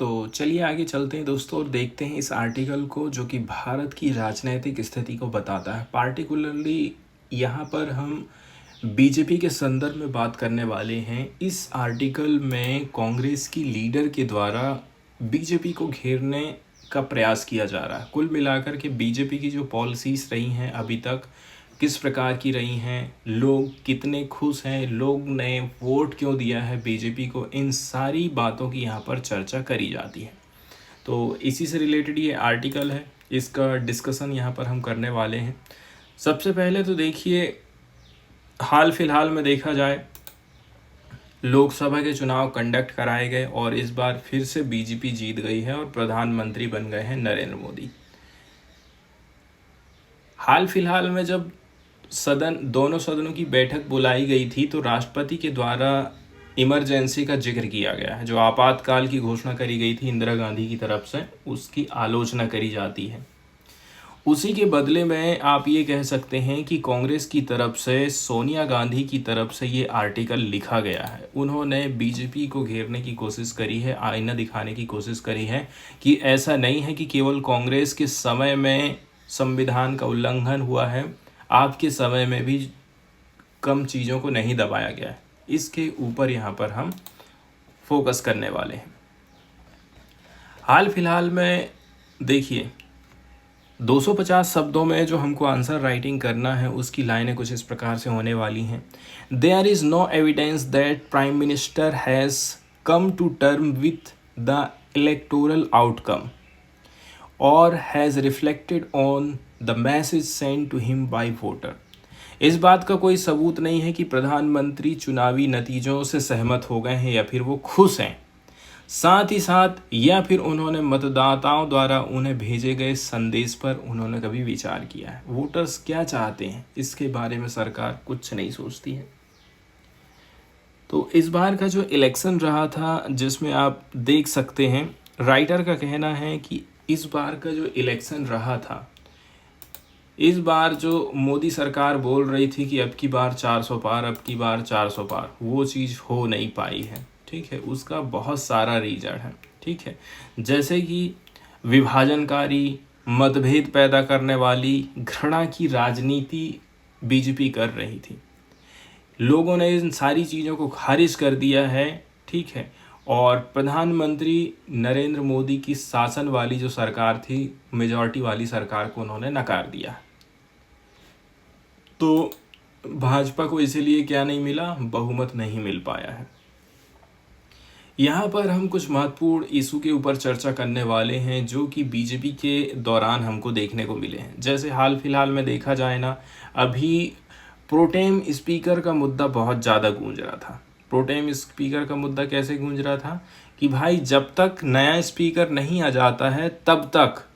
तो चलिए आगे चलते हैं दोस्तों और देखते हैं इस आर्टिकल को जो कि भारत की राजनीतिक स्थिति को बताता है। पार्टिकुलरली यहाँ पर हम बीजेपी के संदर्भ में बात करने वाले हैं। इस आर्टिकल में कांग्रेस की लीडर के द्वारा बीजेपी को घेरने का प्रयास किया जा रहा है। कुल मिलाकर के बीजेपी की जो पॉलिसीज़ रही हैं अभी तक किस प्रकार की रही हैं, लोग कितने खुश हैं, लोग ने वोट क्यों दिया है बीजेपी को, इन सारी बातों की यहाँ पर चर्चा करी जाती है। तो इसी से रिलेटेड ये आर्टिकल है, इसका डिस्कशन यहाँ पर हम करने वाले हैं। सबसे पहले तो देखिए, हाल फिलहाल में देखा जाए लोकसभा के चुनाव कंडक्ट कराए गए और इस बार फिर से बीजेपी जीत गई है और प्रधानमंत्री बन गए हैं नरेंद्र मोदी। हाल फिलहाल में जब दोनों सदनों की बैठक बुलाई गई थी तो राष्ट्रपति के द्वारा इमरजेंसी का जिक्र किया गया है। जो आपातकाल की घोषणा करी गई थी इंदिरा गांधी की तरफ से, उसकी आलोचना करी जाती है। उसी के बदले में आप ये कह सकते हैं कि कांग्रेस की तरफ से, सोनिया गांधी की तरफ से ये आर्टिकल लिखा गया है। उन्होंने बीजेपी को घेरने की कोशिश करी है, आईना दिखाने की कोशिश करी है कि ऐसा नहीं है कि केवल कांग्रेस के समय में संविधान का उल्लंघन हुआ है, आपके समय में भी कम चीज़ों को नहीं दबाया गया है। इसके ऊपर यहाँ पर हम फोकस करने वाले हैं। हाल फिलहाल में देखिए 250 शब्दों में जो हमको आंसर राइटिंग करना है उसकी लाइनें कुछ इस प्रकार से होने वाली हैं। There is no evidence that prime minister has come to term with the electoral outcome और has reflected on the message send to him by voter. इस बात का कोई सबूत नहीं है कि प्रधानमंत्री चुनावी नतीजों से सहमत हो गए हैं या फिर वो खुश हैं, साथ ही साथ या फिर उन्होंने मतदाताओं द्वारा उन्हें भेजे गए संदेश पर उन्होंने कभी विचार किया है। वोटर्स क्या चाहते हैं इसके बारे में सरकार कुछ नहीं सोचती है। तो इस बार का जो इलेक्शन रहा था, जिसमें आप देख सकते हैं, राइटर का कहना है कि इस बार का जो इलेक्शन रहा था, इस बार जो मोदी सरकार बोल रही थी कि अब की बार 400 पार, अब की बार 400 पार, वो चीज़ हो नहीं पाई है। ठीक है, उसका बहुत सारा रीजन है। ठीक है, जैसे कि विभाजनकारी, मतभेद पैदा करने वाली, घृणा की राजनीति बीजेपी कर रही थी। लोगों ने इन सारी चीज़ों को खारिज कर दिया है। ठीक है, और प्रधानमंत्री नरेंद्र मोदी की शासन वाली जो सरकार थी, मेजॉरिटी वाली सरकार को उन्होंने नकार दिया। तो भाजपा को इसीलिए क्या नहीं मिला, बहुमत नहीं मिल पाया है। यहाँ पर हम कुछ महत्वपूर्ण इशू के ऊपर चर्चा करने वाले हैं जो कि बीजेपी के दौरान हमको देखने को मिले हैं। जैसे हाल फिलहाल में देखा जाए ना, अभी प्रोटेम स्पीकर का मुद्दा बहुत ज़्यादा गूंज रहा था। प्रोटेम स्पीकर का मुद्दा कैसे गूंज रहा था कि भाई जब तक नया स्पीकर नहीं आ जाता है तब तक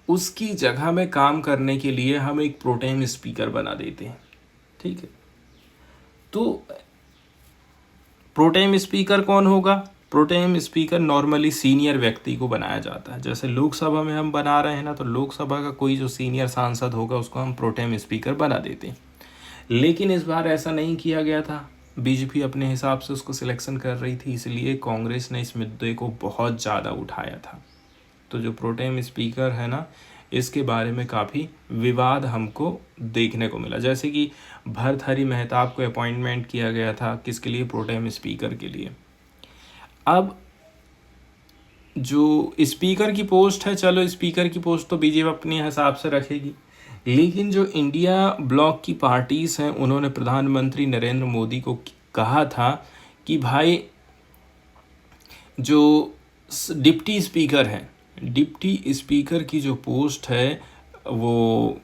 उसकी जगह में काम करने के लिए हम एक प्रोटेम स्पीकर बना देते हैं। ठीक है, तो प्रोटेम स्पीकर कौन होगा? प्रोटेम स्पीकर नॉर्मली सीनियर व्यक्ति को बनाया जाता है। जैसे लोकसभा में हम बना रहे हैं ना, तो लोकसभा का कोई जो सीनियर सांसद होगा उसको हम प्रोटेम स्पीकर बना देते हैं। लेकिन इस बार ऐसा नहीं किया गया था। बीजेपी अपने हिसाब से उसको सिलेक्शन कर रही थी, इसलिए कांग्रेस ने इस मुद्दे को बहुत ज़्यादा उठाया था। तो जो प्रोटेम स्पीकर है ना, इसके बारे में काफ़ी विवाद हमको देखने को मिला। जैसे कि भर्तृहरि मेहताब को अपॉइंटमेंट किया गया था, किसके लिए? प्रोटेम स्पीकर के लिए। अब जो स्पीकर की पोस्ट है, चलो स्पीकर की पोस्ट तो बीजेपी अपने हिसाब से रखेगी, लेकिन जो इंडिया ब्लॉक की पार्टीज़ हैं उन्होंने प्रधानमंत्री नरेंद्र मोदी को कहा था कि भाई जो डिप्टी स्पीकर है, डिप्टी स्पीकर की जो पोस्ट है वो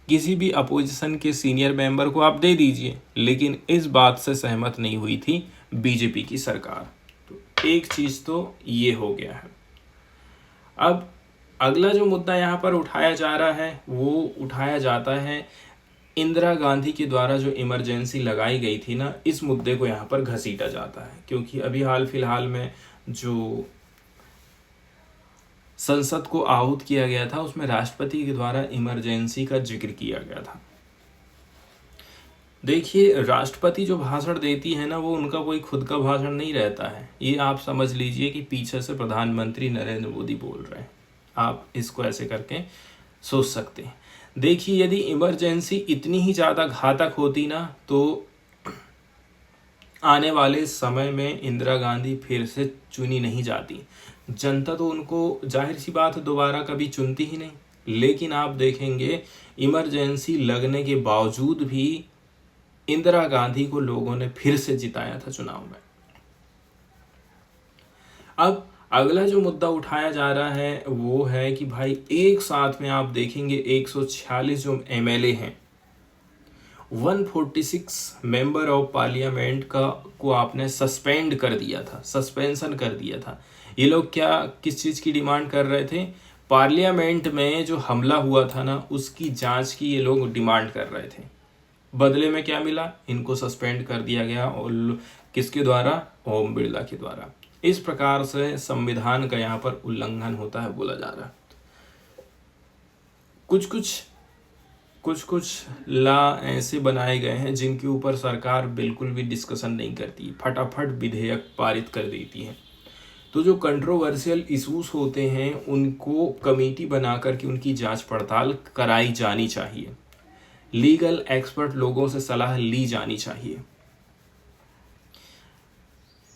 किसी भी अपोजिशन के सीनियर मेंबर को आप दे दीजिए। लेकिन इस बात से सहमत नहीं हुई थी बीजेपी की सरकार। तो एक चीज़ तो ये हो गया है। अब अगला जो मुद्दा यहाँ पर उठाया जा रहा है वो उठाया जाता है इंदिरा गांधी के द्वारा जो इमरजेंसी लगाई गई थी ना, इस मुद्दे को यहाँ पर घसीटा जाता है। क्योंकि अभी हाल फिलहाल में जो संसद को आहूत किया गया था उसमें राष्ट्रपति के द्वारा इमरजेंसी का जिक्र किया गया था। देखिए, राष्ट्रपति जो भाषण देती है ना, वो उनका कोई खुद का भाषण नहीं रहता है। ये आप समझ लीजिए कि पीछे से प्रधानमंत्री नरेंद्र मोदी बोल रहे हैं। आप इसको ऐसे करके सोच सकते हैं। देखिए, यदि इमरजेंसी इतनी ही ज़्यादा घातक होती ना, तो आने वाले समय में इंदिरा गांधी फिर से चुनी नहीं जाती। जनता तो उनको, जाहिर सी बात है, दोबारा कभी चुनती ही नहीं। लेकिन आप देखेंगे, इमरजेंसी लगने के बावजूद भी इंदिरा गांधी को लोगों ने फिर से जिताया था चुनाव में। अब अगला जो मुद्दा उठाया जा रहा है वो है कि भाई, एक साथ में आप देखेंगे 146 जो एमएलए हैं, 146 मेंबर ऑफ पार्लियामेंट का को आपने सस्पेंड कर दिया था, सस्पेंशन कर दिया था। ये लोग क्या, किस चीज़ की डिमांड कर रहे थे? पार्लियामेंट में जो हमला हुआ था ना, उसकी जांच की ये लोग डिमांड कर रहे थे। बदले में क्या मिला? इनको सस्पेंड कर दिया गया। और किसके द्वारा? ओम बिरला के द्वारा। इस प्रकार से संविधान का यहाँ पर उल्लंघन होता है, बोला जा रहा है। कुछ कुछ ला ऐसे बनाए गए हैं जिनके ऊपर सरकार बिल्कुल भी डिस्कशन नहीं करती, फटाफट विधेयक पारित कर देती है। तो जो कंट्रोवर्शियल इशूज होते हैं उनको कमेटी बना करके उनकी जांच पड़ताल कराई जानी चाहिए, लीगल एक्सपर्ट लोगों से सलाह ली जानी चाहिए।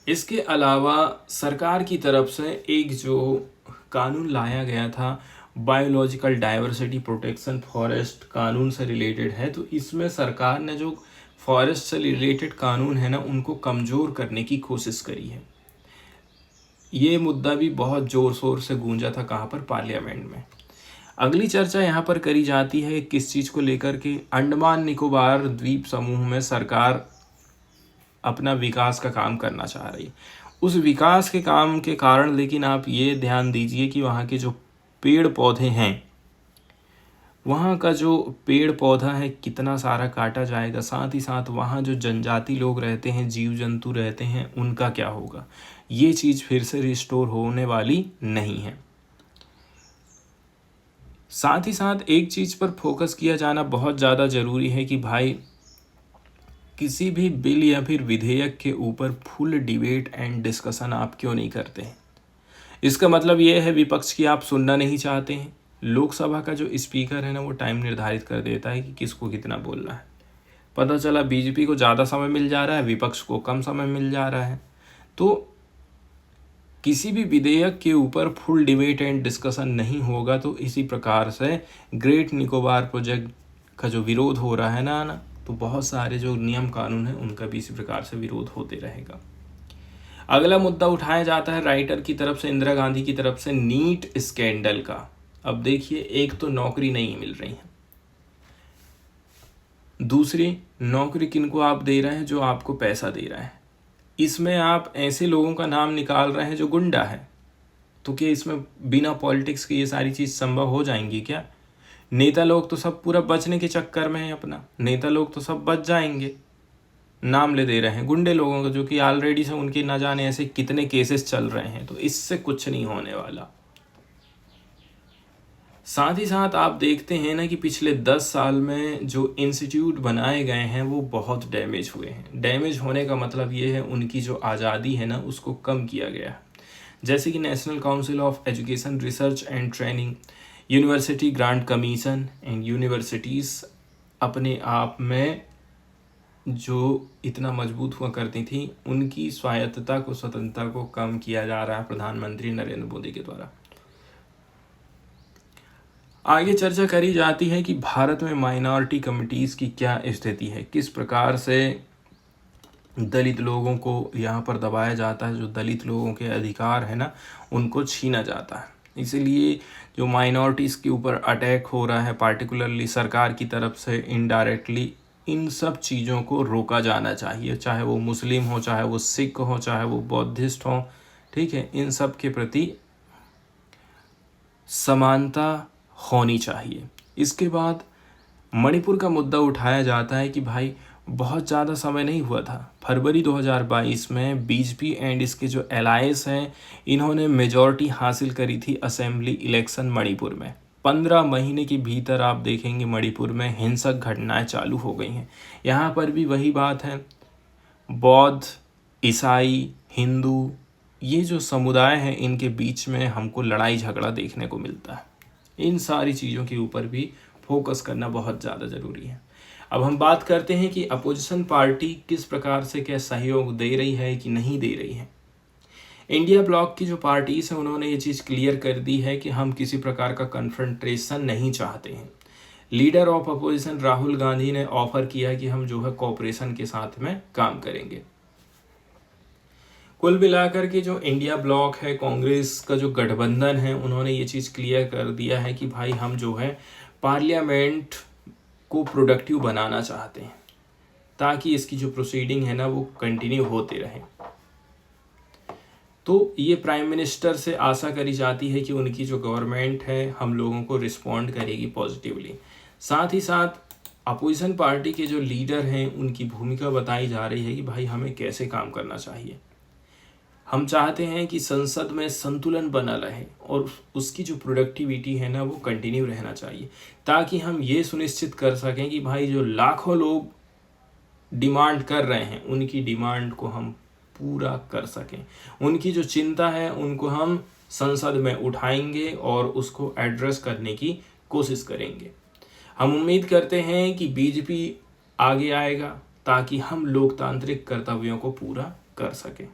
इसके अलावा सरकार की तरफ से एक जो कानून लाया गया था, बायोलॉजिकल डाइवर्सिटी प्रोटेक्शन फॉरेस्ट कानून से रिलेटेड है। तो इसमें सरकार ने जो फॉरेस्ट से रिलेटेड कानून है ना, उनको कमज़ोर करने की कोशिश करी है। ये मुद्दा भी बहुत ज़ोर शोर से गूंजा था, कहाँ पर? पार्लियामेंट में। अगली चर्चा यहाँ पर करी जाती है किस चीज़ को लेकर के? अंडमान निकोबार द्वीप समूह में सरकार अपना विकास का काम करना चाह रही है। उस विकास के काम के कारण, लेकिन आप ये ध्यान दीजिए कि वहाँ के जो पेड़ पौधे हैं, वहाँ का जो पेड़ पौधा है कितना सारा काटा जाएगा। साथ ही साथ वहाँ जो जनजाति लोग रहते हैं, जीव जंतु रहते हैं, उनका क्या होगा? ये चीज़ फिर से रिस्टोर होने वाली नहीं है। साथ ही साथ एक चीज़ पर फोकस किया जाना बहुत ज़्यादा ज़रूरी है कि भाई, किसी भी बिल या फिर विधेयक के ऊपर फुल डिबेट एंड डिस्कशन आप क्यों नहीं करते हैं? इसका मतलब ये है विपक्ष की आप सुनना नहीं चाहते हैं। लोकसभा का जो स्पीकर है ना, वो टाइम निर्धारित कर देता है कि किसको कितना बोलना है। पता चला बीजेपी को ज़्यादा समय मिल जा रहा है, विपक्ष को कम समय मिल जा रहा है। तो किसी भी विधेयक के ऊपर फुल डिबेट एंड डिस्कशन नहीं होगा। तो इसी प्रकार से ग्रेट निकोबार प्रोजेक्ट का जो विरोध हो रहा है ना, तो बहुत सारे जो नियम कानून हैं उनका भी इसी प्रकार से विरोध होते रहेगा। अगला मुद्दा उठाया जाता है राइटर की तरफ से, इंदिरा गांधी की तरफ से, नीट स्कैंडल का। अब देखिए, एक तो नौकरी नहीं मिल रही है, दूसरी नौकरी किनको आप दे रहे हैं? जो आपको पैसा दे रहा है। इसमें आप ऐसे लोगों का नाम निकाल रहे हैं जो गुंडा है। तो क्या इसमें बिना पॉलिटिक्स के ये सारी चीज़ संभव हो जाएंगी क्या? नेता लोग तो सब पूरा बचने के चक्कर में है अपना, नेता लोग तो सब बच जाएंगे, नाम ले दे रहे हैं गुंडे लोगों का, जो कि ऑलरेडी से उनके न जाने ऐसे कितने केसेस चल रहे हैं। तो इससे कुछ नहीं होने वाला। साथ ही साथ आप देखते हैं ना कि पिछले 10 साल में जो इंस्टीट्यूट बनाए गए हैं वो बहुत डैमेज हुए हैं। डैमेज होने का मतलब ये है उनकी जो आज़ादी है ना, उसको कम किया गया है। जैसे कि national council of education research and training, university grant commission and universities अपने आप में जो इतना मजबूत हुआ करती थी, उनकी स्वायत्तता को, स्वतंत्रता को कम किया जा रहा है प्रधानमंत्री नरेंद्र मोदी के द्वारा। आगे चर्चा करी जाती है कि भारत में माइनॉरिटी कमिटीज़ की क्या स्थिति है, किस प्रकार से दलित लोगों को यहाँ पर दबाया जाता है, जो दलित लोगों के अधिकार है ना, उनको छीना जाता है। इसलिए जो माइनॉरिटीज़ के ऊपर अटैक हो रहा है, पार्टिकुलरली सरकार की तरफ से इनडायरेक्टली, इन सब चीज़ों को रोका जाना चाहिए। चाहे वो मुस्लिम हो, चाहे वो सिख हो, चाहे वो बौद्धिस्ट हो, ठीक है, इन सब के प्रति समानता होनी चाहिए। इसके बाद मणिपुर का मुद्दा उठाया जाता है कि भाई, बहुत ज़्यादा समय नहीं हुआ था, फरवरी 2022 में बीजेपी एंड इसके जो एलायंस हैं, इन्होंने मेजॉरिटी हासिल करी थी असेंबली इलेक्शन मणिपुर में। 15 महीने के भीतर आप देखेंगे मणिपुर में हिंसक घटनाएं चालू हो गई हैं। यहाँ पर भी वही बात है, बौद्ध, ईसाई, हिंदू, ये जो समुदाय हैं इनके बीच में हमको लड़ाई झगड़ा देखने को मिलता है। इन सारी चीज़ों के ऊपर भी फोकस करना बहुत ज़्यादा ज़रूरी है। अब हम बात करते हैं कि अपोजिशन पार्टी किस प्रकार से क्या सहयोग दे रही है कि नहीं दे रही है। इंडिया ब्लॉक की जो पार्टीज हैं उन्होंने ये चीज़ क्लियर कर दी है कि हम किसी प्रकार का कन्फ्रंटेशन नहीं चाहते हैं। Leader of opposition Rahul Gandhi ने ऑफर किया कि हम जो है कोऑपरेशन के साथ में काम करेंगे। कुल मिलाकर के जो इंडिया ब्लॉक है, कांग्रेस का जो गठबंधन है, उन्होंने ये चीज़ क्लियर कर दिया है कि भाई हम जो है पार्लियामेंट को प्रोडक्टिव बनाना चाहते हैं ताकि इसकी जो प्रोसीडिंग है ना वो कंटिन्यू होते रहे। तो ये प्राइम मिनिस्टर से आशा करी जाती है कि उनकी जो गवर्नमेंट है हम लोगों को रिस्पॉन्ड करेगी पॉजिटिवली। साथ ही साथ अपोजिशन पार्टी के जो लीडर हैं उनकी भूमिका बताई जा रही है कि भाई हमें कैसे काम करना चाहिए। हम चाहते हैं कि संसद में संतुलन बना रहे और उसकी जो प्रोडक्टिविटी है ना वो कंटिन्यू रहना चाहिए, ताकि हम ये सुनिश्चित कर सकें कि भाई जो लाखों लोग डिमांड कर रहे हैं उनकी डिमांड को हम पूरा कर सकें। उनकी जो चिंता है उनको हम संसद में उठाएंगे और उसको एड्रेस करने की कोशिश करेंगे। हम उम्मीद करते हैं कि बीजेपी आगे आएगा ताकि हम लोकतांत्रिक कर्तव्यों को पूरा कर सकें।